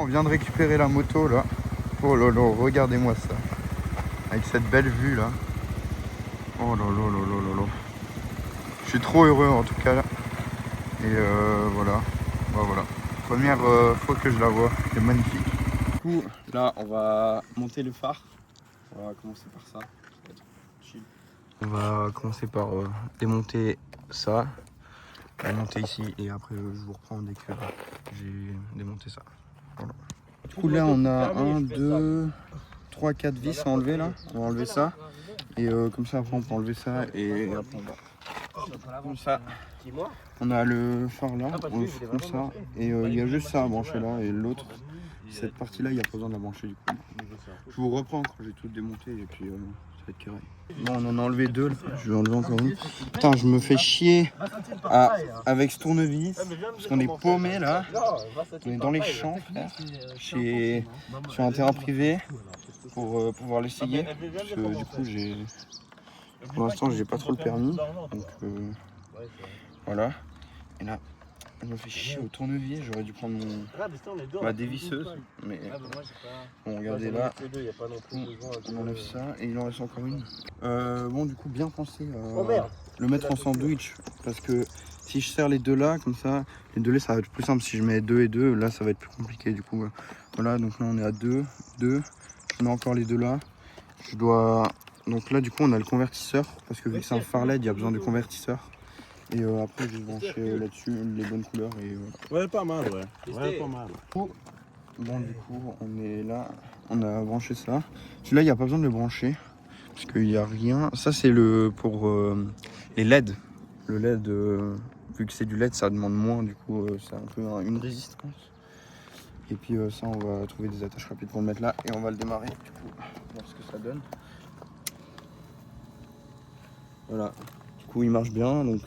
vient de récupérer la moto là. Oh lolo, regardez-moi ça. Avec cette belle vue là. Oh lolo, lolo, lolo. Je suis trop heureux en tout cas là. Et voilà. Bah, voilà. Première fois que je la vois. C'est magnifique. Du coup, là on va monter le phare. On va commencer par ça. On va commencer par démonter ça. Monter ici et après je vous reprends dès que j'ai démonté ça. Voilà. Du coup là on a 1, 2, 3, 4 vis à enlever là. On va enlever ça. Et comme ça après on peut enlever ça et après on va. Comme ça. On a le phare là, on le fait comme ça. Et il y a juste ça à brancher là et l'autre, cette partie là il n'y a pas besoin de la brancher du coup. Je vous reprends quand j'ai tout démonté et puis ça va être carré. Bon on en a enlevé deux là, je vais enlever encore une. Putain je me fais chier avec ce tournevis parce qu'on est paumé là. On est dans les champs frère, sur un terrain privé pour pouvoir l'essayer. Parce que du coup pour l'instant j'ai pas trop le permis. Donc voilà. Et là je me fais chier au tournevis, j'aurais dû prendre ma dévisseuse, mais bon regardez là, on enlève ça et il en reste encore une. Bon du coup bien penser à le mettre en sandwich, parce que si je serre les deux là, comme ça, les deux là ça va être plus simple. Si je mets 2 et 2, là ça va être plus compliqué du coup. Voilà, donc là on est à 2, je mets encore les deux là, je dois... Donc là du coup on a le convertisseur, parce que vu que c'est un phare LED, il y a besoin du convertisseur. Et après, je vais brancher là-dessus les bonnes couleurs. Et ouais, pas mal, ouais. Ouais, pas mal. Bon, du coup, on est là. On a branché ça. Celui-là, il n'y a pas besoin de le brancher. Parce qu'il n'y a rien. Ça, c'est pour les LED. Le LED, vu que c'est du LED, ça demande moins. Du coup, c'est un peu une résistance. Et puis, ça, on va trouver des attaches rapides pour le mettre là. Et on va le démarrer. Du coup, voir ce que ça donne. Voilà. Du coup, il marche bien. Donc,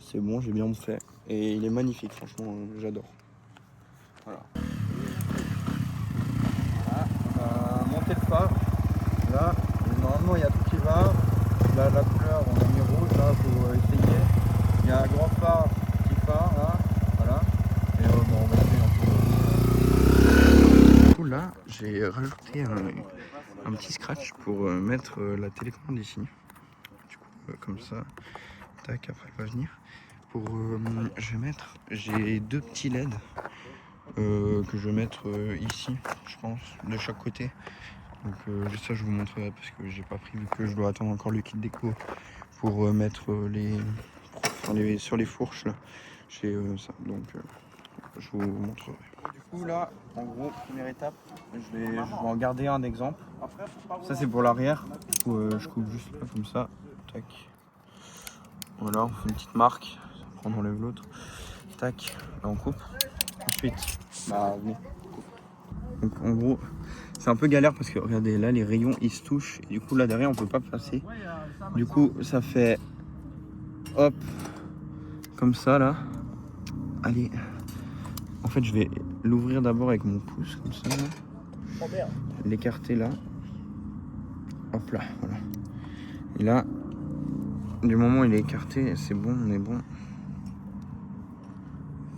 c'est bon, j'ai bien fait. Et il est magnifique, franchement, j'adore. Voilà. Voilà, on va monter le phare. Là, normalement, il y a tout qui va. Là, la couleur, on a mis rouge là pour essayer. Il y a un grand phare, petit phare là. Voilà. Et bon, on va essayer un peu. Du coup, là, j'ai rajouté un petit scratch pour mettre la télécommande ici. Du coup, comme ça. Tac, après, elle va venir. J'ai deux petits LED que je vais mettre ici, je pense, de chaque côté. Donc ça je vous montrerai parce que j'ai pas pris, vu que je dois attendre encore le kit déco pour mettre sur les fourches là. J'ai ça, donc je vous montrerai. Du coup là, en gros, première étape, je vais en garder un exemple. Ça c'est pour l'arrière. Du coup je coupe juste là comme ça. Tac. Voilà, on fait une petite marque. Après on enlève l'autre. Tac, là on coupe. Ensuite, bah venez. Donc en gros, c'est un peu galère parce que regardez là les rayons ils se touchent et du coup là derrière on peut pas passer. Du coup ça fait hop comme ça là. Allez. En fait je vais l'ouvrir d'abord avec mon pouce comme ça là. L'écarter là. Hop là, voilà. Et là, du moment où il est écarté, c'est bon, on est bon.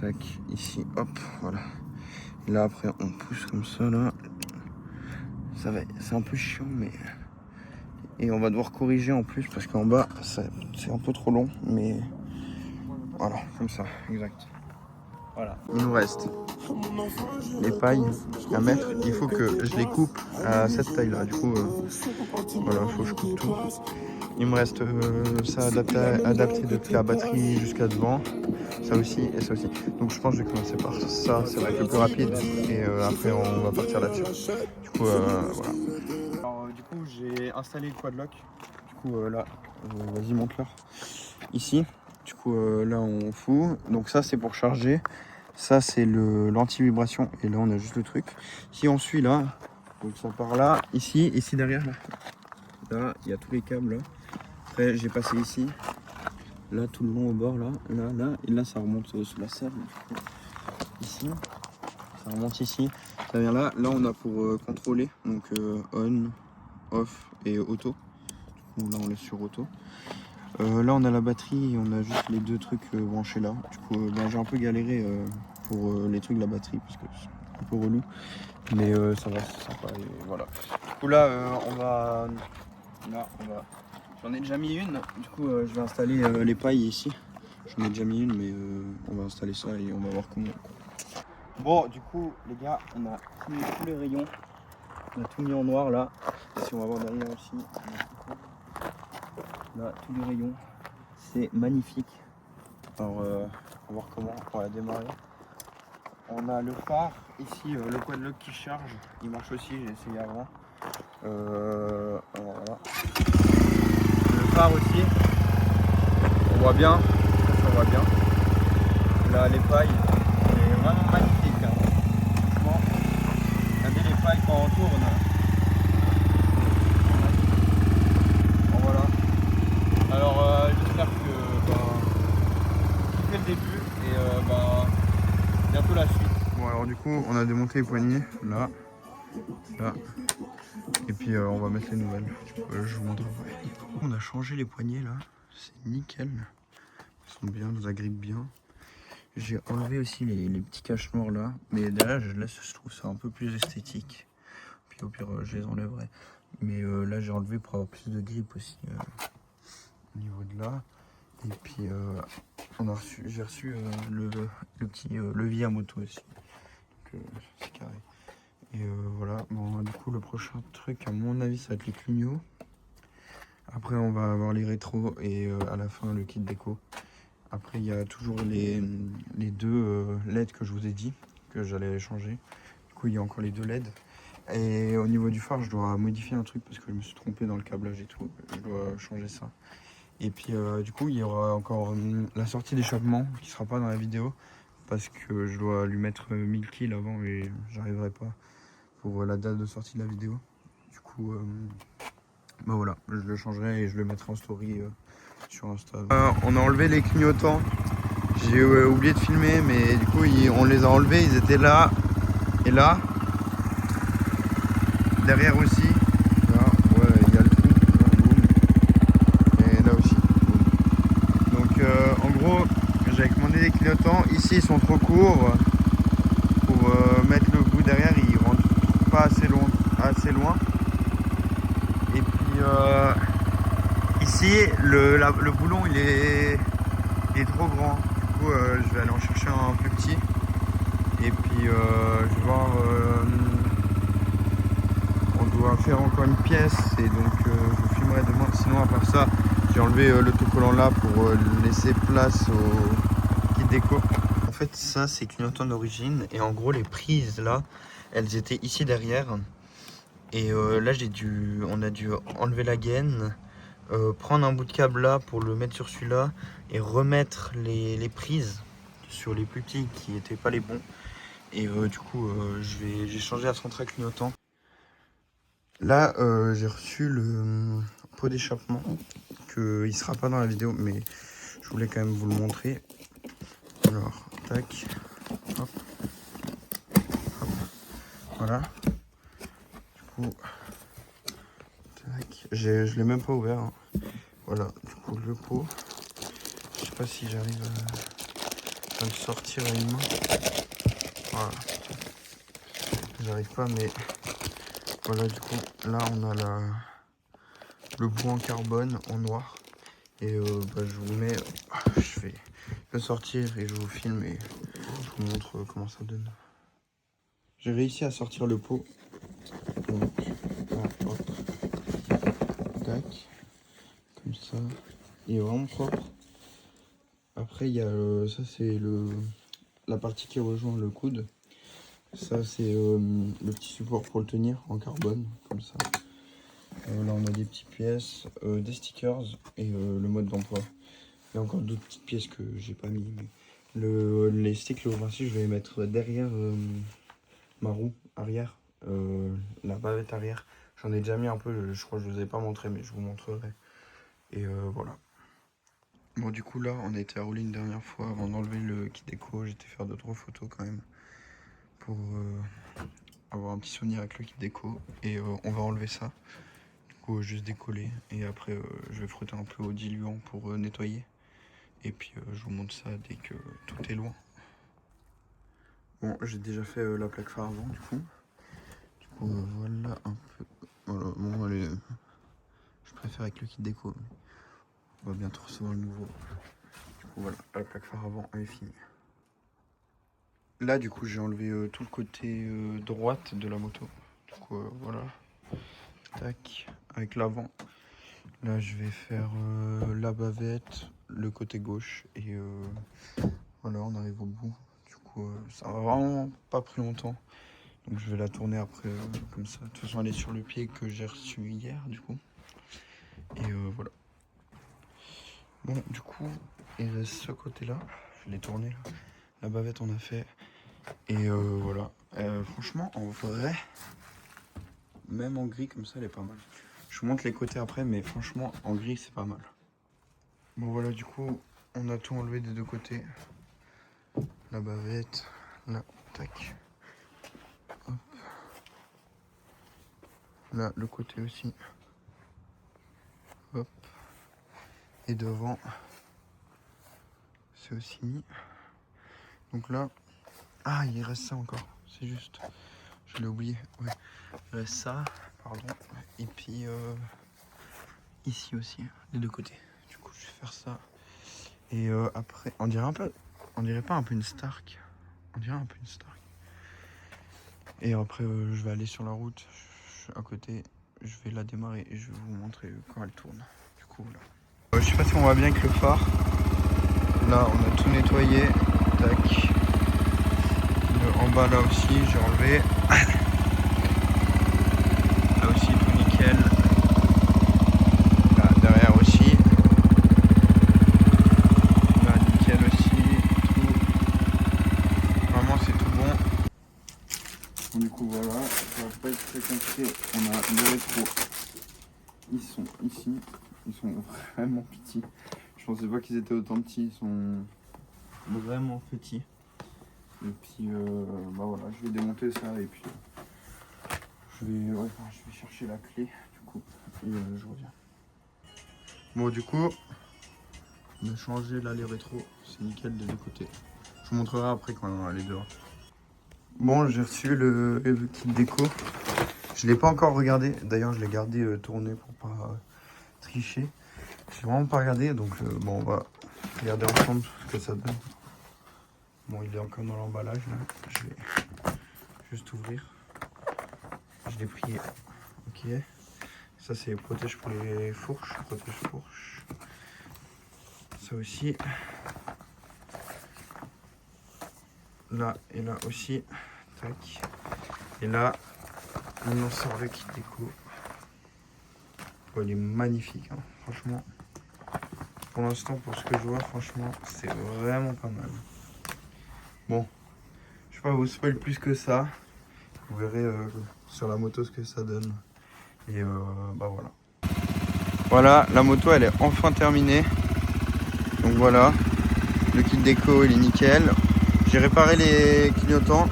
Tac, ici, hop, voilà. Et là après on pousse comme ça là. Ça va, c'est un peu chiant mais... Et on va devoir corriger en plus parce qu'en bas c'est un peu trop long, mais voilà, comme ça, exact. Voilà. Il nous reste les pailles à mettre. Il faut que je les coupe à cette taille là. Du coup, voilà, il faut que je coupe tout. Il me reste ça adapté depuis la batterie jusqu'à devant. Ça aussi et ça aussi. Donc je pense que je vais commencer par ça, ça va être le plus rapide. Et après on va partir là-dessus. Du coup, voilà. Alors du coup j'ai installé le quadlock. Du coup là, vas-y monte-leur. Ici. Du coup là on fout. Donc ça c'est pour charger. Ça c'est l'anti-vibration. Et là on a juste le truc. Si on suit là, donc ça part là, ici derrière là. Là il y a tous les câbles là. Après j'ai passé ici. Là tout le long au bord là. Et là ça remonte sous la selle. Ici. Ça remonte ici. Ça vient là. Là on a pour contrôler. Donc on, off et auto. Donc là on est sur auto. Là on a la batterie et on a juste les deux trucs branchés là. Du coup j'ai un peu galéré pour les trucs de la batterie parce que un peu relou. Mais ça va, c'est sympa. Et voilà. Du coup là, J'en ai déjà mis une. Du coup, je vais installer les pailles ici. J'en ai déjà mis une, mais on va installer ça et on va voir comment. Bon, du coup, les gars, on a mis tous les rayons. On a tout mis en noir là. Ici, on va voir derrière aussi. Là, tous les rayons. C'est magnifique. Alors, on va voir comment on va démarrer. On a le phare ici, le quadlock qui charge. Il marche aussi, j'ai essayé avant. Alors, voilà. Le phare aussi. On voit bien. Ça voit bien. Là, les pailles. C'est vraiment magnifique. Hein. Franchement, regardez les pailles quand on tourne. Bon, voilà. Alors, j'espère que le début et bientôt la suite. Bon alors du coup on a démonté les poignées là, et puis on va mettre les nouvelles. Je vous montrerai. On a changé les poignées là, c'est nickel. Elles sont bien, elles agrippent bien. J'ai enlevé aussi les petits caches noirs là, mais derrière je laisse, je trouve ça un peu plus esthétique. Puis au pire je les enlèverai. Mais là j'ai enlevé pour avoir plus de grip aussi au niveau de là. Et puis j'ai reçu le petit levier à moto aussi. Donc c'est carré. Et voilà, bon, du coup le prochain truc à mon avis ça va être les clignots. Après on va avoir les rétros et à la fin le kit déco. Après il y a toujours les deux LED que je vous ai dit que j'allais changer. Du coup il y a encore les deux LED. Et au niveau du phare je dois modifier un truc parce que je me suis trompé dans le câblage et tout. Je dois changer ça. Et puis du coup il y aura encore la sortie d'échappement qui sera pas dans la vidéo parce que je dois lui mettre 1000 kills avant et j'arriverai pas pour la date de sortie de la vidéo. Du coup voilà, je le changerai et je le mettrai en story sur Insta. On a enlevé les clignotants, j'ai oublié de filmer mais du coup on les a enlevés, ils étaient là et là, derrière aussi. Il y a le trou, et là aussi. Donc en gros, j'avais commandé des clignotants. Ici, ils sont trop courts pour mettre le bout derrière. Ils rentrent pas assez loin. Et puis ici, le boulon il est trop grand. Du coup, je vais aller en chercher un plus petit. Et puis je vais voir. On doit faire encore une pièce et donc je vous filmerai demain. Sinon, à part ça, j'ai enlevé l'autocollant là pour laisser place au kit déco. En fait, ça c'est clignotant d'origine et en gros les prises là, elles étaient ici derrière. Et là on a dû enlever la gaine, prendre un bout de câble là pour le mettre sur celui-là et remettre les prises sur les plus petits qui n'étaient pas les bons. Et du coup, j'ai changé la centrale clignotant. Là, j'ai reçu le pot d'échappement, qu'il sera pas dans la vidéo, mais je voulais quand même vous le montrer. Alors, tac, hop, hop, voilà. Du coup, tac, je l'ai même pas ouvert. Hein. Voilà, du coup, le pot. Je sais pas si j'arrive à le sortir à une main. Voilà. J'arrive pas, mais voilà, du coup, là, on a le bout en carbone en noir. Et je vous mets, je vais le sortir et je vous filme et je vous montre comment ça donne. J'ai réussi à sortir le pot. Donc, voilà, hop. Tac, comme ça. Il est vraiment propre. Après, il y a ça, c'est la partie qui rejoint le coude. Ça, c'est le petit support pour le tenir en carbone, comme ça. Là, on a des petites pièces, des stickers et le mode d'emploi. Il y a encore d'autres petites pièces que j'ai pas mis. Mais les sticks Léo Vinci, je vais les mettre derrière ma roue arrière, la bavette arrière. J'en ai déjà mis un peu, je crois que je vous ai pas montré, mais je vous montrerai. Et voilà. Bon, du coup, là, on a été à rouler une dernière fois avant d'enlever le kit déco. J'étais faire 2-3 photos quand même pour avoir un petit souvenir avec le kit déco. Et on va enlever ça. Du coup, juste décoller. Et après, je vais frotter un peu au diluant pour nettoyer. Et puis je vous montre ça dès que tout est loin. Bon, j'ai déjà fait la plaque phare avant du coup. Voilà un peu. Voilà, bon allez. Je préfère avec le kit déco. On va bientôt recevoir le nouveau. Du coup voilà, la plaque phare avant elle est finie. Là du coup j'ai enlevé tout le côté droite de la moto. Du coup voilà. Tac. Avec l'avant. Là je vais faire la bavette, le côté gauche et voilà on arrive au bout. Du coup ça va vraiment pas pris longtemps. Donc je vais la tourner après comme ça. De toute façon elle est sur le pied que j'ai reçu hier du coup. Et voilà. Bon du coup il reste ce côté là. Je l'ai tourné là. La bavette on a fait. Et voilà. Franchement en vrai, même en gris comme ça elle est pas mal. Je vous montre les côtés après mais franchement en gris c'est pas mal. Bon voilà du coup on a tout enlevé des deux côtés. La bavette, là, tac. Hop. Là le côté aussi. Hop. Et devant, c'est aussi mis. Donc là, ah il reste ça encore, c'est juste. Je l'ai oublié, ouais. Il reste ça, pardon. Et puis ici aussi, des deux côtés. Du coup je vais faire ça. Et après, on dirait pas un peu une Stark. On dirait un peu une Stark. Et après je vais aller sur la route, à côté, je vais la démarrer et je vais vous montrer quand elle tourne. Du coup voilà. Je sais pas si on voit bien avec le phare. Là on a tout nettoyé. Tac. En bas là aussi j'ai enlevé. Là aussi tout nickel. Là derrière aussi. Là nickel aussi. Tout. Vraiment c'est tout bon. Bon, du coup voilà, ça va pas être très compliqué. On a les rétros. Ils sont ici. Ils sont vraiment petits. Je pensais pas qu'ils étaient autant petits. Ils sont vraiment petits. Et puis bah voilà, je vais démonter ça et puis je vais chercher la clé du coup et je reviens. Bon du coup on a changé là les rétros, c'est nickel des deux côtés. Je vous montrerai après quand on va aller dehors. Bon j'ai reçu le kit déco. Je l'ai pas encore regardé, d'ailleurs je l'ai gardé tourné pour pas tricher. Je l'ai vraiment pas regardé donc bon on va regarder ensemble ce que ça donne. Bon, il est encore dans l'emballage là. Je vais juste ouvrir. Je l'ai pris. Ok. Ça, c'est protège pour les fourches. Protège fourche. Ça aussi. Là et là aussi. Tac. Et là, on en sort le kit déco. Oh, il est magnifique, hein. Franchement. Pour l'instant, pour ce que je vois, franchement, c'est vraiment pas mal. Bon, je vais pas vous spoil plus que ça. Vous verrez sur la moto ce que ça donne. Et bah voilà. Voilà, la moto elle est enfin terminée. Donc voilà, le kit déco il est nickel. J'ai réparé les clignotants.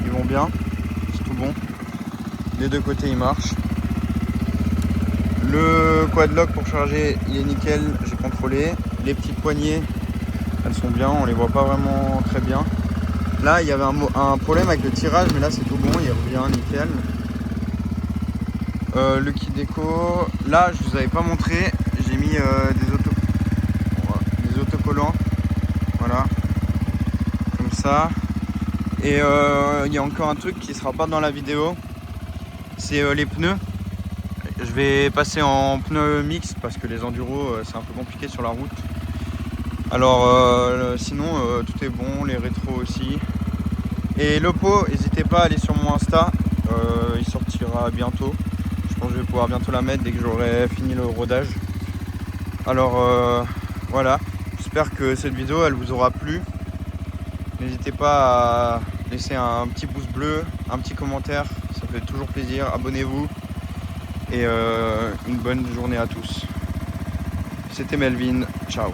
Ils vont bien, c'est tout bon. Les deux côtés ils marchent. Le quadlock pour charger il est nickel, j'ai contrôlé. Les petites poignées elles sont bien, on les voit pas vraiment très bien. Là il y avait un problème avec le tirage mais là c'est tout bon, il revient nickel. Le kit déco, là je vous avais pas montré, j'ai mis des autocollants, voilà, comme ça. Et il y a encore un truc qui sera pas dans la vidéo, c'est les pneus. Je vais passer en pneus mixtes parce que les enduros c'est un peu compliqué sur la route. Alors sinon tout est bon, les rétros aussi. Et le pot, n'hésitez pas à aller sur mon Insta, il sortira bientôt. Je pense que je vais pouvoir bientôt la mettre dès que j'aurai fini le rodage. Alors voilà, j'espère que cette vidéo elle vous aura plu. N'hésitez pas à laisser un petit pouce bleu, un petit commentaire, ça fait toujours plaisir. Abonnez-vous et une bonne journée à tous. C'était Melvin, ciao.